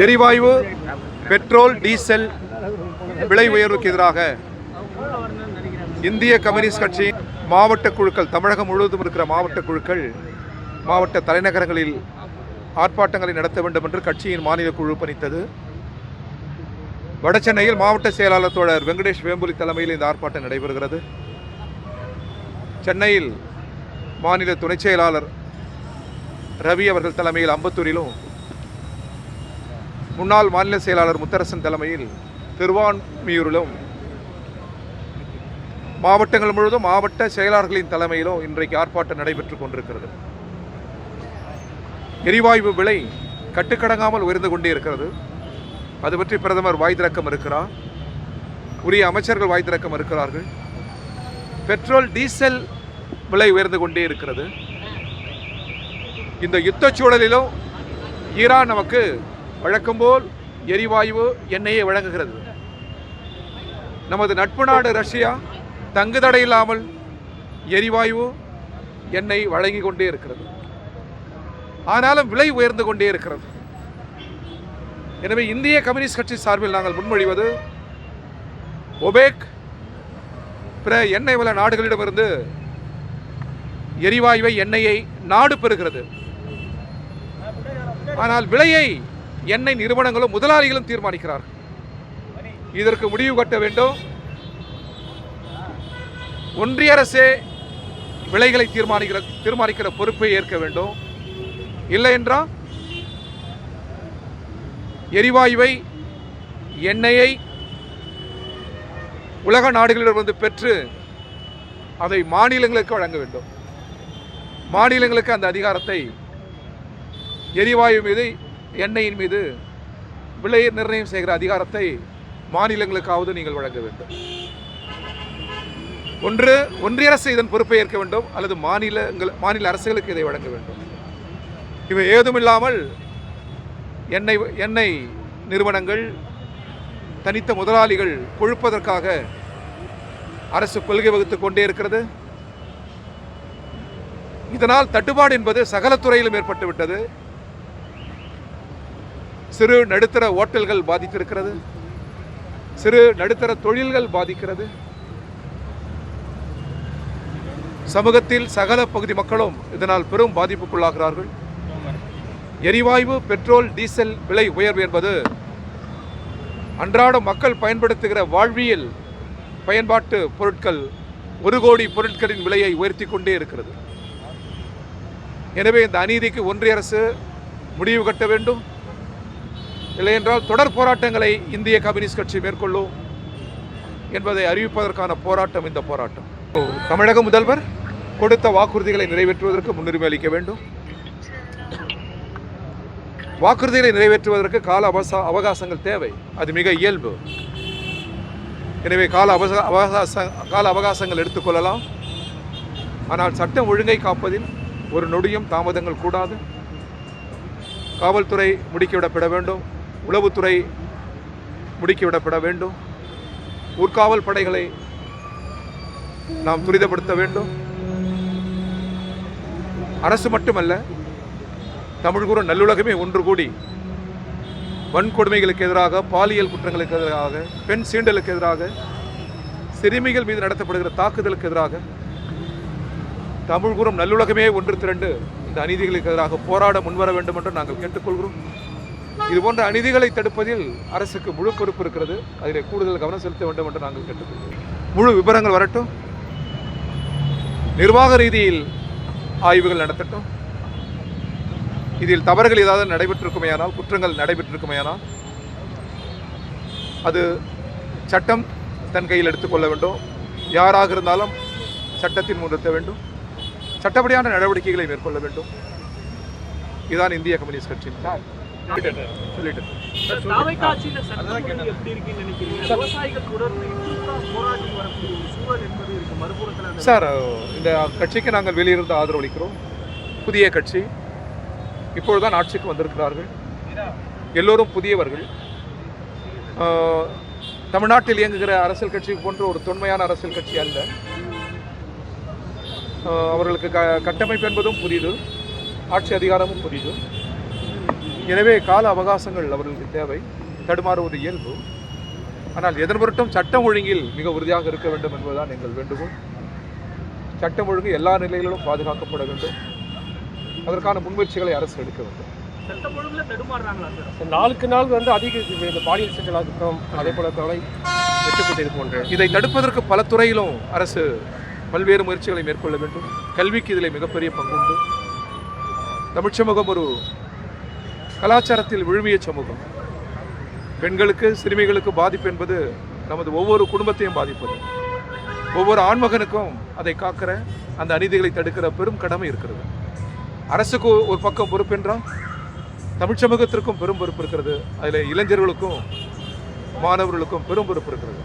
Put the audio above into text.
எரிவாயு, petrol, diesel விலை உயர்வுக்கு எதிராக இந்திய கம்யூனிஸ்ட் கட்சி மாவட்ட குழுக்கள், தமிழகம் முழுவதும் இருக்கிற மாவட்ட குழுக்கள் மாவட்ட தலைநகரங்களில் ஆர்ப்பாட்டங்களை நடத்த வேண்டும் என்று கட்சியின் மாநில குழு பணித்தது. வடசென்னையில் மாவட்ட செயலாளர் தோழர் வெங்கடேஷ் வேம்புலி தலைமையில் இந்த ஆர்ப்பாட்டம் நடைபெறுகிறது. சென்னையில் மாநில துணை செயலாளர் ரவி அவர்கள் தலைமையில் அம்பத்தூரிலும், முன்னாள் மாநில செயலாளர் முத்தரசன் தலைமையில் திருவான்மியூரிலும், மாவட்டங்கள் முழுவதும் மாவட்ட செயலாளர்களின் தலைமையிலும் இன்றைக்கு ஆர்ப்பாட்டம் நடைபெற்றுக் கொண்டிருக்கிறது. எரிவாயு விலை கட்டுக்கடங்காமல் உயர்ந்து கொண்டே இருக்கிறது. அது பற்றி பிரதமர் வாய் திறக்கம் இருக்கிறார், உரிய அமைச்சர்கள் வாய் திறக்கம் இருக்கிறார்கள். பெட்ரோல், டீசல் விலை உயர்ந்து கொண்டே இருக்கிறது. இந்த யுத்த சூழலிலும் ஈரான் நமக்கு வழக்கம்போல் எரிவாயு, எண்ணெயை வழங்குகிறது. நமது நட்பு நாடு ரஷ்யா தங்குதடை இல்லாமல் எரிவாயு, எண்ணெய் வழங்கி கொண்டே இருக்கிறது. ஆனாலும் விலை உயர்ந்து கொண்டே இருக்கிறது. எனவே இந்திய கம்யூனிஸ்ட் கட்சி சார்பில் நாங்கள் முன்மொழிவது, ஒபேக் பிற எண்ணெய் வள நாடுகளிடமிருந்து எரிவாயுவை, எண்ணெயை நாடு பெறுகிறது. ஆனால் விலையை எண்ணெய் நிறுவனங்களும் முதலாளிகளும் தீர்மானிக்கிறார்கள். இதற்கு முடிவு கட்ட வேண்டும். ஒன்றிய அரசே விலைகளை தீர்மானிக்கிற பொறுப்பை ஏற்க வேண்டும். இல்லை என்றால் எரிவாயுவை, எண்ணெயை உலக நாடுகளிடமிருந்து பெற்று அதை மாநிலங்களுக்கு வழங்க வேண்டும். மாநிலங்களுக்கு அந்த அதிகாரத்தை, எரிவாயு மீது, எண்ணெயின் மீது விலை நிர்ணயம் செய்கிற அதிகாரத்தை மாநிலங்களுக்காவது நீங்கள் வழங்க வேண்டும். ஒன்று ஒன்றிய அரசு இதன் பொறுப்பை ஏற்க வேண்டும், அல்லது மாநில அரசுகளுக்கு இதை வழங்க வேண்டும். இவை ஏதுமில்லாமல் எண்ணெய் நிறுவனங்கள், தனித்த முதலாளிகள் கொழுப்பதற்காக அரசு கொள்கை வகுத்துக் கொண்டே இருக்கிறது. இதனால் தட்டுப்பாடு என்பது சகல துறையிலும் ஏற்பட்டுவிட்டது. சிறு நடுத்தர ஓட்டல்கள் பாதித்திருக்கிறது, சிறு நடுத்தர தொழில்கள் பாதிக்கிறது. சமூகத்தில் சகல பகுதி மக்களும் இதனால் பெரும் பாதிப்புக்குள்ளாகிறார்கள். எரிவாயு, பெட்ரோல், டீசல் விலை உயர்வு என்பது அன்றாட மக்கள் பயன்படுத்துகிற வாழ்வியல் பயன்பாட்டு பொருட்கள், 1 கோடி பொருட்களின் விலையை உயர்த்தி கொண்டே இருக்கிறது. எனவே இந்த அநீதிக்கு ஒன்றிய அரசு முடிவு கட்ட வேண்டும். இல்லையென்றால் தொடர் போராட்டங்களை இந்திய கம்யூனிஸ்ட் கட்சி மேற்கொள்ளும் என்பதை அறிவிப்பதற்கான போராட்டம் இந்த போராட்டம். தமிழக முதல்வர் கொடுத்த வாக்குறுதிகளை நிறைவேற்றுவதற்கு முன்னுரிமை அளிக்க வேண்டும். வாக்குறுதிகளை நிறைவேற்றுவதற்கு கால அவகாசங்கள் தேவை, அது மிக இயல்பு. எனவே கால அவகாசங்கள் எடுத்துக்கொள்ளலாம். ஆனால் சட்டம் ஒழுங்கை காப்பதில் ஒரு நொடியும் தாமதங்கள் கூடாது. காவல்துறை முடுக்கிவிடப்பட வேண்டும், உளவுத்துறை முடுக்கிவிடப்பட வேண்டும், ஊர்காவல் படைகளை நாம் துரிதப்படுத்த வேண்டும். அரசு மட்டுமல்ல, தமிழ் கூறும் நல்லுலகமே ஒன்று கூடி வன்கொடுமைகளுக்கு எதிராக, பாலியல் குற்றங்களுக்கு எதிராக, பெண் சீண்டலுக்கு எதிராக, சிறுமிகள் மீது நடத்தப்படுகிற தாக்குதலுக்கு எதிராக தமிழ் கூறும் நல்லுலகமே ஒன்று திரண்டு இந்த அநீதிகளுக்கு எதிராக போராட முன்வர வேண்டும் என்று நாங்கள் கேட்டுக்கொள்கிறோம். இதுபோன்ற அநீதிகளை தடுப்பதில் அரசுக்கு முழு பொறுப்பு இருக்கிறது. அதில் கூடுதல் கவனம் செலுத்த வேண்டும் என்று நாங்கள் கேட்டுக்கொள்கிறோம். முழு விவரங்கள் வரட்டும், நிர்வாக ரீதியில் ஆய்வுகள் நடத்தட்டும். இதில் தவறுகள் ஏதாவது நடைபெற்றிருக்குமையானால், குற்றங்கள் நடைபெற்றிருக்குமையானால் அது சட்டம் தன் கையில் எடுத்துக்கொள்ள வேண்டும். யாராக இருந்தாலும் சட்டத்தின் முன் நிறுத்த வேண்டும், சட்டப்படியான நடவடிக்கைகளை மேற்கொள்ள வேண்டும். இதுதான் இந்திய கம்யூனிஸ்ட் கட்சி. சார், இந்த கட்சிக்கு நாங்கள் வெளியிருந்து ஆதரவு அளிக்கிறோம். புதிய கட்சி, இப்பொழுதுதான் ஆட்சிக்கு வந்திருக்கிறார்கள். எல்லோரும் புதியவர்கள். தமிழ்நாட்டில் இயங்குகிற அரசியல் கட்சி போன்ற ஒரு தொன்மையான அரசியல் கட்சி அல்ல. அவர்களுக்கு கட்டமைப்பு என்பதும் புதிது, ஆட்சி அதிகாரமும் புதிது. எனவே கால அவகாசங்கள் அவர்களுக்கு தேவை, தடுமாறுவது இயல்பு. ஆனால் எதன் பொருட்டும் சட்டம் ஒழுங்கில் மிக உறுதியாக இருக்க வேண்டும் என்பதுதான் எங்கள் வேண்டுகோள். சட்டம் ஒழுங்கு எல்லா நிலைகளிலும் பாதுகாக்கப்பட வேண்டும். அதற்கான முன்முயற்சிகளை அரசு எடுக்க வேண்டும். சட்டம் ஒழுங்குல தடுமாறுறாங்களா சார்? நாளுக்கு நாள் அதிக இந்த பாலியல் சீண்டலாகட்டும், அதே போல கொலை வெட்டுப்பட்டு போன்ற இதை தடுப்பதற்கு பல துறையிலும் அரசு பல்வேறு முயற்சிகளை மேற்கொள்ள வேண்டும். கல்விக்கு இதில் மிகப்பெரிய பங்குண்டு. தமிழ் சமூகம் ஒரு கலாச்சாரத்தில் விழுமிய சமூகம். பெண்களுக்கு, சிறுமிகளுக்கு பாதிப்பு என்பது நமது ஒவ்வொரு குடும்பத்தையும் பாதிப்பது. ஒவ்வொரு ஆண்மகனுக்கும் அதை காக்கிற, அந்த அநீதிகளை தடுக்கிற பெரும் கடமை இருக்கிறது. அரசுக்கு ஒரு பக்கம் பொறுப்பென்றால் தமிழ் சமூகத்திற்கும் பெரும் பொறுப்பு இருக்கிறது. அதில் இளைஞர்களுக்கும் மாணவர்களுக்கும் பெரும் பொறுப்பு இருக்கிறது.